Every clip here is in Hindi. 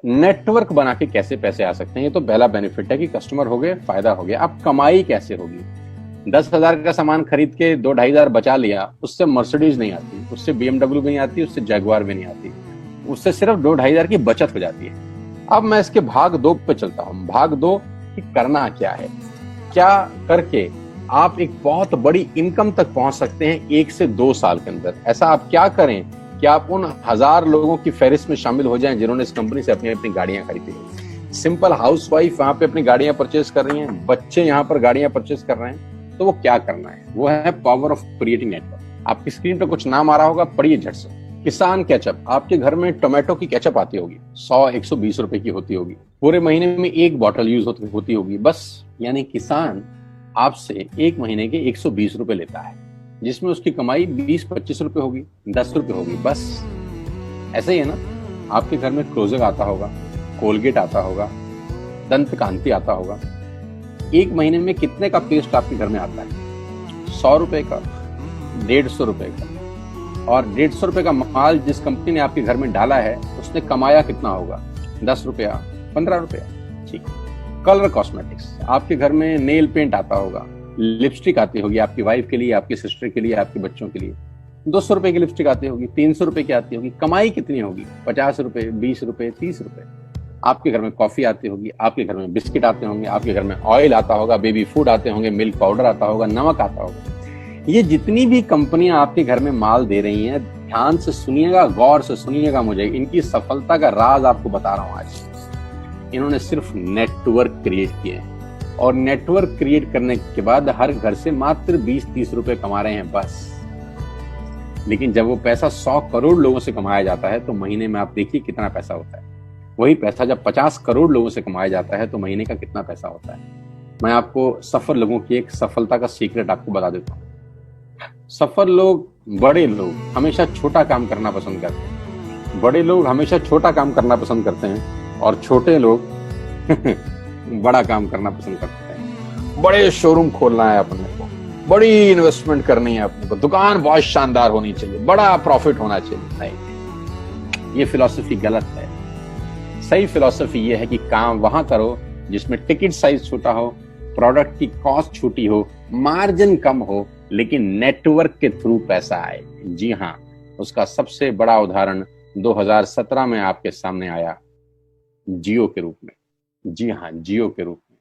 नेटवर्क बना के कैसे पैसे आ सकते हैं, ये तो पहला बेनिफिट है कि कस्टमर हो गए, फायदा हो गया। अब कमाई कैसे होगी? 10,000 का सामान खरीद के 2-2,500 बचा लिया, उससे मर्सिडीज नहीं आती, उससे BMW भी नहीं आती, उससे जैगवार भी नहीं आती, उससे सिर्फ 2-2,500 की बचत हो जाती है। अब मैं इसके भाग 2 पे चलता हूं। भाग 2 कि करना क्या है, क्या करके आप एक बहुत बड़ी इनकम तक पहुंच सकते हैं 1 से 2 साल के अंदर। ऐसा आप क्या करें कि आप उन 1000 लोगों की फहरिस्त में शामिल हो जाएं जिन्होंने इस कंपनी से अपनी अपनी गाड़ियां खरीदी हैं। सिंपल हाउसवाइफ वहां पे अपनी गाड़ियां परचेज कर रही हैं, बच्चे यहाँ पर गाड़ियां परचेज कर रहे हैं। तो वो क्या करना है, वो है पावर ऑफ क्रिएटिंग नेटवर्क। आपकी स्क्रीन पे कुछ नाम आ रहा होगा, पढ़िए झट से। किसान केचप, आपके घर में टोमेटो की केचप आती होगी, 100-120 रुपए की होती होगी, पूरे महीने में एक बॉटल यूज होती होगी बस। यानी किसान आपसे एक महीने के 120 रुपए लेता है, जिसमें उसकी कमाई 20-25 रुपए होगी, 10 रुपए होगी बस। ऐसे ही है ना, आपके घर में क्लोजर आता होगा, कोलगेट आता होगा, दंत कांति आता होगा। एक महीने में कितने का पेस्ट आपके घर में आता है? 100 रुपए का, 150 रुपए का। और 150 रुपए का माल जिस कंपनी ने आपके घर में डाला है, उसने कमाया कितना होगा? 10 रुपया, 15 रुपया। ठीक। कलर कॉस्मेटिक्स, आपके घर में नेल पेंट आता होगा, लिपस्टिक आती होगी आपकी वाइफ के लिए, आपकी सिस्टर के लिए, आपके बच्चों के लिए। 200 रुपए की लिपस्टिक आती होगी, 300 रुपए की आती होगी। कमाई कितनी होगी? 50 रुपए, 20 रुपए, 30 रुपए। आपके घर में कॉफी आती होगी, आपके घर में बिस्किट आते होंगे, आपके घर में ऑयल आता होगा, बेबी फूड आते होंगे, मिल्क पाउडर आता होगा, नमक आता होगा। ये जितनी भी कंपनियां आपके घर में माल दे रही हैं, ध्यान से सुनिएगा, गौर से सुनिएगा, मुझे इनकी सफलता का राज आपको बता रहा हूं आज। इन्होंने सिर्फ नेटवर्क क्रिएट किए हैं, और नेटवर्क क्रिएट करने के बाद हर घर से मात्र 20-30 रुपए कमा रहे हैं बस। लेकिन जब वो पैसा 100 करोड़ लोगों से कमाया जाता है तो महीने में आप देखिए कितना पैसा होता है। वही पैसा जब 50 करोड़ लोगों से कमाया जाता है तो महीने का कितना पैसा होता है। मैं आपको सफल लोगों की एक सफलता का सीक्रेट आपको बता देता हूँ। सफल लोग, बड़े लोग हमेशा छोटा काम करना पसंद करते हैं। बड़े लोग हमेशा छोटा काम करना पसंद करते हैं, और छोटे लोग बड़ा काम करना पसंद करते हैं। बड़े शोरूम खोलना है अपने को, बड़ी इन्वेस्टमेंट करनी है अपने को, दुकान बहुत शानदार होनी चाहिए, बड़ा प्रॉफिट होना चाहिए। नहीं, ये फिलॉसफी गलत है। सही फिलॉसफी ये है कि काम वहां करो जिसमें टिकट साइज छोटा हो, प्रोडक्ट की कॉस्ट छोटी हो, मार्जिन कम हो, लेकिन नेटवर्क के थ्रू पैसा आए। जी हाँ, उसका सबसे बड़ा उदाहरण 2017 में आपके सामने आया, जियो के रूप में। जी हाँ, जियो के रूप में,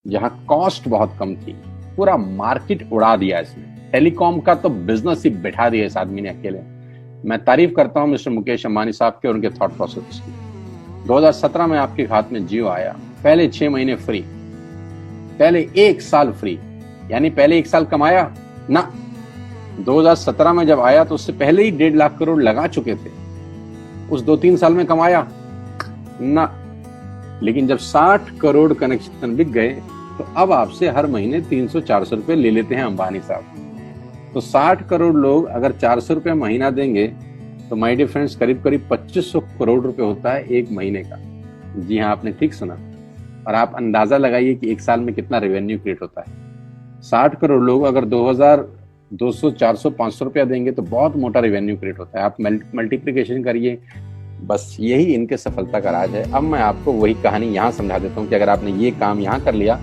जहां कॉस्ट बहुत कम थी, पूरा मार्केट उड़ा दिया इसने। टेलीकॉम का तो बिजनेस ही बिठा दिया इस आदमी ने अकेले। मैं तारीफ करता हूं मिस्टर मुकेश अंबानी साहब के और उनके थॉट प्रोसेस की। 2017 में आपके हाथ में जियो आया, पहले 6 महीने फ्री, पहले 1 साल फ्री। यानी पहले 1 साल कमाया ना। 2017 में जब आया तो उससे पहले ही 1.5 लाख करोड़ लगा चुके थे। उस 2-3 साल में कमाया ना। लेकिन जब 60 करोड़ कनेक्शन बिक गए तो अब आपसे हर महीने 300-400 रुपए ले लेते हैं अंबानी साहब। तो 60 करोड़ लोग अगर 400 रुपए महीना देंगे तो माय डियर फ्रेंड्स, करीब करीब 2500 करोड़ रुपए होता है एक महीने का। जी हाँ, आपने ठीक सुना। और आप अंदाजा लगाइए कि 1 साल में कितना रेवेन्यू क्रिएट होता है। 60 करोड़ लोग अगर 2000, 200, 400, 500 रुपया देंगे तो बहुत मोटा रेवेन्यू क्रिएट होता है। आप मल्टीप्लिकेशन करिए, बस यही इनके सफलता का राज है। अब मैं आपको वही कहानी यहाँ समझा देता हूँ कि अगर आपने ये काम यहाँ कर लिया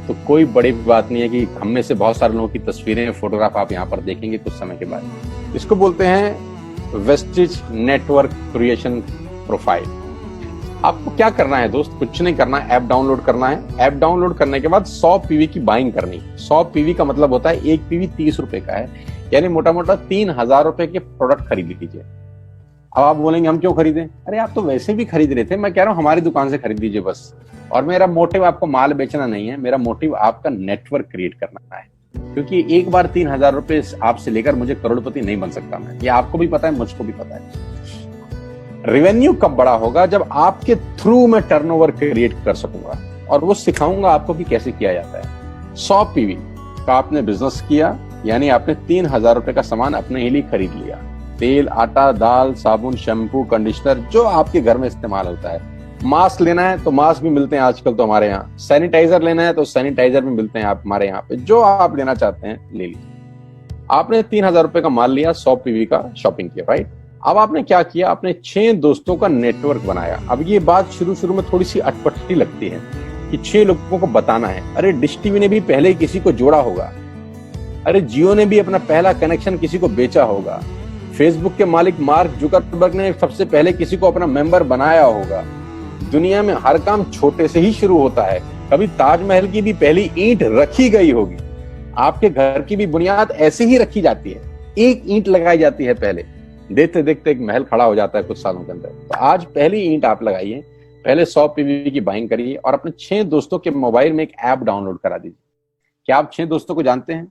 तो कोई बड़ी बात नहीं है कि हम में से बहुत सारे लोगों की तस्वीरें, फोटोग्राफ आप यहाँ पर देखेंगे कुछ समय के बाद। इसको बोलते हैं वेस्टिज नेटवर्क क्रिएशन प्रोफाइल। आपको क्या करना है दोस्त? कुछ नहीं करना है, ऐप डाउनलोड करना है। ऐप डाउनलोड करने के बाद 100 पीवी की बाइंग करनी। 100 पीवी का मतलब होता है 1 पीवी 30 रुपए का है, यानी मोटा मोटा 3000 रुपए के प्रोडक्ट खरीद लीजिए। अब आप बोलेंगे हम क्यों खरीदें? अरे आप तो वैसे भी खरीद रहे थे, मैं कह रहा हूं हमारी दुकान से खरीद लीजिए बस। और मेरा मोटिव आपको माल बेचना नहीं है, मेरा मोटिव आपका नेटवर्क क्रिएट करना है। क्योंकि एक बार 3000 रुपए आपसे लेकर मुझे करोड़पति नहीं बन सकता मैं, ये आपको भी पता है, मुझको भी पता है। रेवेन्यू कब बड़ा होगा? जब आपके थ्रू मैं टर्नओवर क्रिएट कर सकूंगा, और वो सिखाऊंगा आपको कि कैसे किया जाता है। 100 पीवी का आपने बिजनेस किया, यानी आपने 3000 रुपए का सामान अपने ही लिए खरीद लिया। तेल, आटा, दाल, साबुन, शैम्पू, कंडीशनर, जो आपके घर में इस्तेमाल होता है। मास्क लेना है तो मास्क भी मिलते हैं आजकल तो हमारे यहाँ। सैनिटाइजर लेना है तो सैनिटाइजर भी मिलते हैं आप हमारे यहाँ पे। जो आप लेना चाहते हैं ले लीजिए। आपने 3000 रुपए का माल लिया, 100 पीवी का शॉपिंग किया, राइट? अब आपने क्या किया, आपने 6 दोस्तों का नेटवर्क बनाया। अब ये बात शुरू शुरू में थोड़ी सी अटपटी लगती है कि 6 लोगों को बताना है। अरे डिश टीवी ने भी पहले किसी को जोड़ा होगा, अरे जियो ने भी अपना पहला कनेक्शन किसी को बेचा होगा, फेसबुक के मालिक मार्क जुकरबर्ग ने सबसे पहले किसी को अपना मेंबर बनाया होगा। दुनिया में हर काम छोटे से ही शुरू होता है। कभी ताजमहल की भी पहली ईंट रखी गई होगी, आपके घर की भी बुनियाद ऐसे ही रखी जाती है, एक ईंट लगाई जाती है पहले, देखते देखते एक महल खड़ा हो जाता है कुछ सालों के अंदर। तो आज पहली ईंट आप लगाइए, पहले 100 पीवी की बाइंग करिए और अपने 6 दोस्तों के मोबाइल में एक ऐप डाउनलोड करा दीजिए। क्या आप 6 दोस्तों को जानते हैं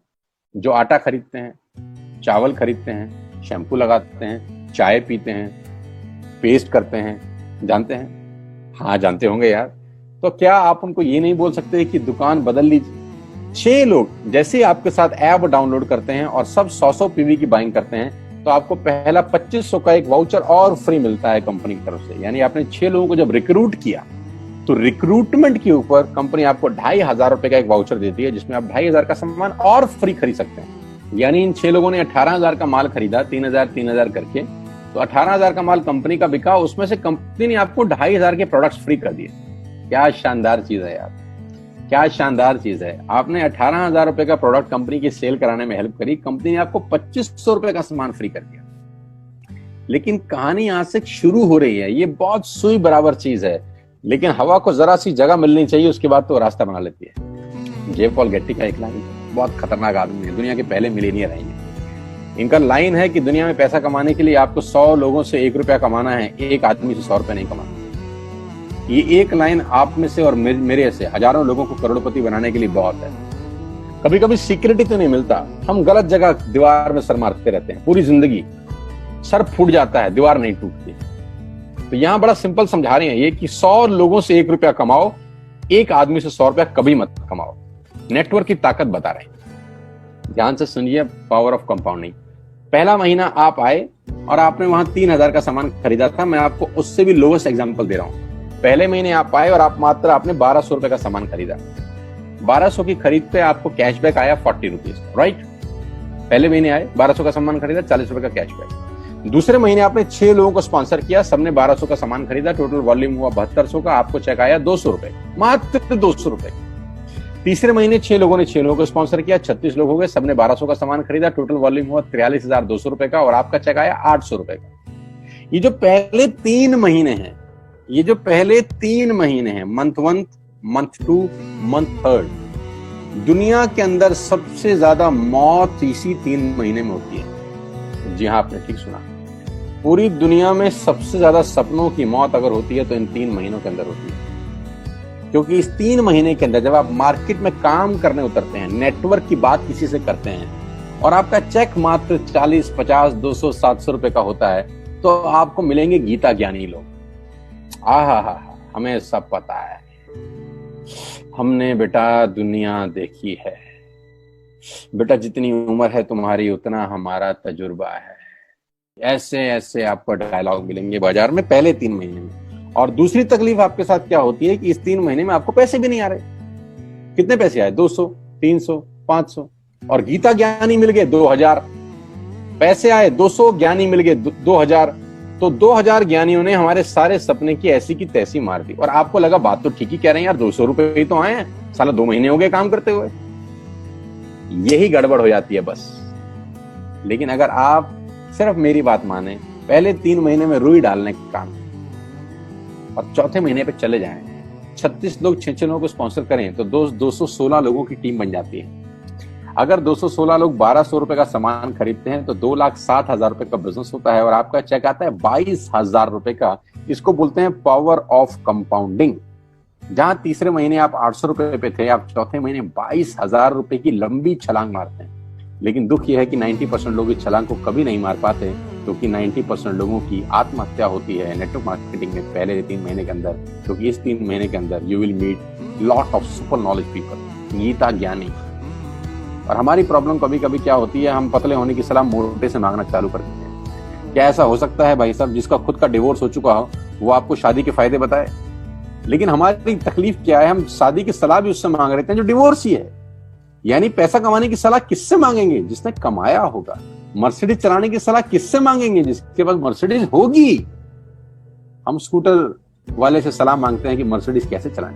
जो आटा खरीदते हैं, चावल खरीदते हैं, शैम्पू लगाते हैं, चाय पीते हैं, पेस्ट करते हैं? जानते हैं? हाँ जानते होंगे यार। तो क्या आप उनको ये नहीं बोल सकते कि दुकान बदल लीजिए? 6 लोग जैसे आपके साथ ऐप डाउनलोड करते हैं और सब 100 पीवी की बाइंग करते हैं तो आपको पहला 2500 का एक वाउचर और फ्री मिलता है कंपनी की तरफ से। यानी आपने 6 लोगों को जब रिक्रूट किया तो रिक्रूटमेंट के ऊपर कंपनी आपको 2500 रुपए का एक वाउचर देती है जिसमें आप 2500 का सामान और फ्री खरीद सकते हैं। यानी इन 6 लोगों ने 18,000 का माल खरीदा, 3,000 करके, तो 18,000 का माल कंपनी का बिका, उसमें से कंपनी ने आपको 2500 के प्रोडक्ट्स फ्री कर दिए। क्या शानदार चीज है यार, क्या शानदार चीज है। आपने 18,000 रुपए का प्रोडक्ट कंपनी की सेल कराने में हेल्प करी, कंपनी ने आपको 2500 रुपए का सामान फ्री कर दिया। लेकिन कहानी यहां से शुरू हो रही है। ये बहुत सुई बराबर चीज है, लेकिन हवा को जरा सी जगह मिलनी चाहिए, उसके बाद तो रास्ता बना लेती है। जे पॉल गेट्टी का एक लाइन, बहुत खतरनाक आदमी है, दुनिया के पहले मिलेनियर है। इनका लाइन है कि दुनिया में पैसा कमाने के लिए आपको 100 लोगों से 1 रुपया कमाना है, एक आदमी से 100 रुपया नहीं कमाना। ये एक लाइन आप में से और मेरे से हजारों लोगों को करोड़पति बनाने के लिए बहुत है। कभी कभी सिक्योरिटी तो नहीं मिलता, हम गलत जगह दीवार में सर मारते रहते हैं, पूरी जिंदगी सर फूट जाता है, दीवार नहीं टूटती। तो यहां बड़ा सिंपल समझा रहे हैं ये कि 100 लोगों से 1 रुपया कमाओ, एक आदमी से 100 रुपया कभी मत कमाओ। नेटवर्क की ताकत बता रहे हैं, ध्यान से सुनिए, पावर ऑफ कंपाउंडिंग। पहला महीना आप आए और आपने वहां 3,000 का सामान खरीदा था। मैं आपको उससे भी लोवेस्ट एग्जांपल दे रहा हूं। पहले महीने आप आए और आपने 1200 रुपए का सामान खरीदा। 1200 की खरीद पे आपको कैशबैक आया 40 रुपीज, राइट? पहले महीने आए, 1200 का सामान खरीदा, 40 रुपए का कैशबैक। दूसरे महीने आपने 6 लोगों को स्पॉन्सर किया, सबने 1200 का सामान खरीदा, टोटल वॉल्यूम हुआ 7200 का, आपको चेक आया 200 रुपए, मात्र 200 रुपए। तीसरे महीने 6 लोगों ने 6 लोगों को स्पॉन्सर किया, 36 लोग हो गए, सबने 1200 का सामान खरीदा, टोटल वॉल्यूम हुआ 43,200 रुपए का और आपका चेक आया 800 रुपए का। ये जो पहले 3 महीने हैं, ये जो पहले 3 महीने हैं, मंथ 1, मंथ 2, मंथ 3, दुनिया के अंदर सबसे ज्यादा मौत इसी 3 महीने में होती है। जी हाँ, आपने ठीक सुना, पूरी दुनिया में सबसे ज्यादा सपनों की मौत अगर होती है तो इन 3 महीनों के अंदर होती है। क्योंकि इस 3 महीने के अंदर जब आप मार्केट में काम करने उतरते हैं, नेटवर्क की बात किसी से करते हैं और आपका चेक मात्र 40, 50, 200, 700 रुपए का होता है, तो आपको मिलेंगे गीता ज्ञानी लोग। आहा, हमें सब पता है, हमने बेटा दुनिया देखी है, बेटा जितनी उम्र है तुम्हारी उतना हमारा तजुर्बा है। ऐसे ऐसे आपको डायलॉग मिलेंगे बाजार में पहले 3 महीने में। और दूसरी तकलीफ आपके साथ क्या होती है कि इस 3 महीने में आपको पैसे भी नहीं आ रहे। कितने पैसे आए? 200, 300, 500, और गीता ज्ञानी मिल गए 2000। पैसे आए 200, ज्ञानी मिल गए 2000, तो 2000 ज्ञानियों ने हमारे सारे सपने की ऐसी की तैसी मार दी। और आपको लगा बात तो ठीक ही कह रहे हैं यार, 200 रुपए ही तो आए हैं, साला 2 महीने हो गए काम करते हुए। यही गड़बड़ हो जाती है बस। लेकिन अगर आप सिर्फ मेरी बात माने, पहले 3 महीने में रुई डालने का काम और चौथे महीने पे चले जाएं, 36 लोग 6 लोगों को स्पॉन्सर करें तो 216 लोगों की टीम बन जाती है। अगर 216 लोग 1200 रुपए का सामान खरीदते हैं तो 2,07,000 रुपए का बिजनेस होता है और आपका चेक आता है 22,000 रुपए का। इसको बोलते हैं पावर ऑफ कंपाउंडिंग। जहां तीसरे महीने आप 800 रुपए पे थे, आप चौथे महीने 22,000 रुपए की लंबी छलांग मारते हैं। लेकिन दुख यह है कि 90% लोग इस छलांग को कभी नहीं मार पाते, क्योंकि 90% लोगों की आत्महत्या होती है नेटवर्क मार्केटिंग में पहले 3 महीने के अंदर। क्योंकि इस 3 महीने के अंदर you will meet lot of super knowledge people, Gita ज्ञानी। और हमारी प्रॉब्लम कभी कभी क्या होती है, हम पतले होने की सलाह मोटे से मांगना चालू कर देते हैं। क्या ऐसा हो सकता है भाई साहब, जिसका खुद का डिवोर्स हो चुका हो वो आपको शादी के फायदे बताए? लेकिन हमारी तकलीफ क्या है, हम शादी की सलाह भी उससे मांग रहे थे जो डिवोर्स ही है। यानी पैसा कमाने की सलाह किससे मांगेंगे? जिसने कमाया होगा। मर्सिडीज चलाने की सलाह किससे मांगेंगे? जिसके पास मर्सिडीज होगी। हम स्कूटर वाले से सलाह मांगते हैं कि मर्सिडीज कैसे चलाएं।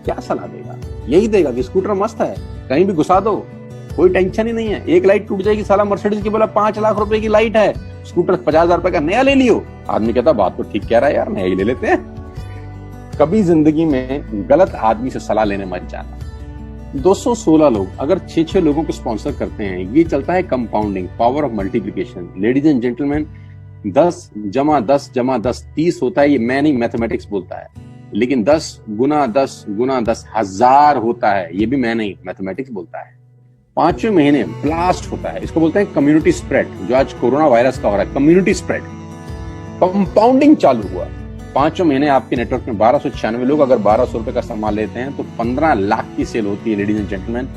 क्या सलाह देगा? यही देगा कि स्कूटर मस्त है, कहीं भी घुसा दो, कोई टेंशन ही नहीं है। एक लाइट टूट जाएगी, साला मर्सिडीज की बोला 5 लाख रुपए की लाइट है, स्कूटर 50,000 रुपए का नया ले लियो। आदमी कहता बात तो ठीक कह रहा है यार, नया ही ले लेते हैं। कभी जिंदगी में गलत आदमी से सलाह लेने मत जाना। 216 लोग अगर 6-6 लोगों को स्पॉन्सर करते हैं, ये चलता है compounding, power of multiplication. Ladies and gentleman, 10 × 10 × 10 30 होता है। ये मैं नहीं, मैथमेटिक्स बोलता है। लेकिन 10 × 10 × 10 1000 होता है। ये भी मैं नहीं, मैथमेटिक्स बोलता है। 5वें महीने ब्लास्ट होता है। इसको बोलते हैं कम्युनिटी स्प्रेड, जो आज कोरोना वायरस का हो रहा है। कम्युनिटी स्प्रेड, कंपाउंडिंग चालू हुआ। 5वें महीने आपके नेटवर्क में 1296 लोग अगर 1200 रुपए का सामान लेते हैं तो 15 लाख की सेल होती है लेडीज एंड जेंटलमैन।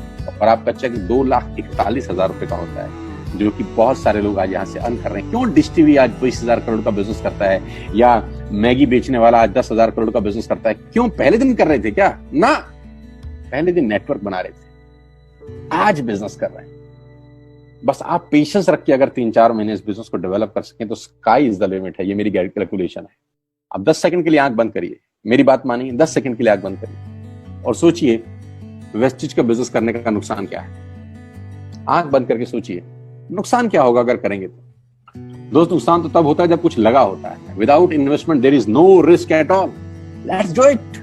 और आपका चेक 2,41,000 रुपए का होता है, जो कि बहुत सारे लोग आज यहाँ से अर्न कर रहे हैं। क्यों डिश टीवी आज 20,000 करोड़ का बिजनेस करता है, या मैगी बेचने वाला आज 10,000 करोड़ का बिजनेस करता है? क्यों? पहले दिन कर रहे थे क्या? ना, पहले दिन नेटवर्क बना रहे थे, आज बिजनेस कर रहे हैं। बस आप पेशेंस रख के अगर 3-4 महीने इस बिजनेस को डेवलप कर सकें तो स्काई इज द लिमिट है। ये मेरी कैलकुलेशन है। आप 10 सेकंड के लिए आंख बंद करिए, मेरी बात मानिए, 10 सेकंड के लिए आंख बंद करिए और सोचिए वेस्टिज का बिजनेस करने का नुकसान क्या है। आंख बंद करके सोचिए नुकसान क्या होगा अगर करेंगे तो। दोस्त, नुकसान तो तब होता है जब कुछ लगा होता है। Without investment there is no risk at all. Let's do it.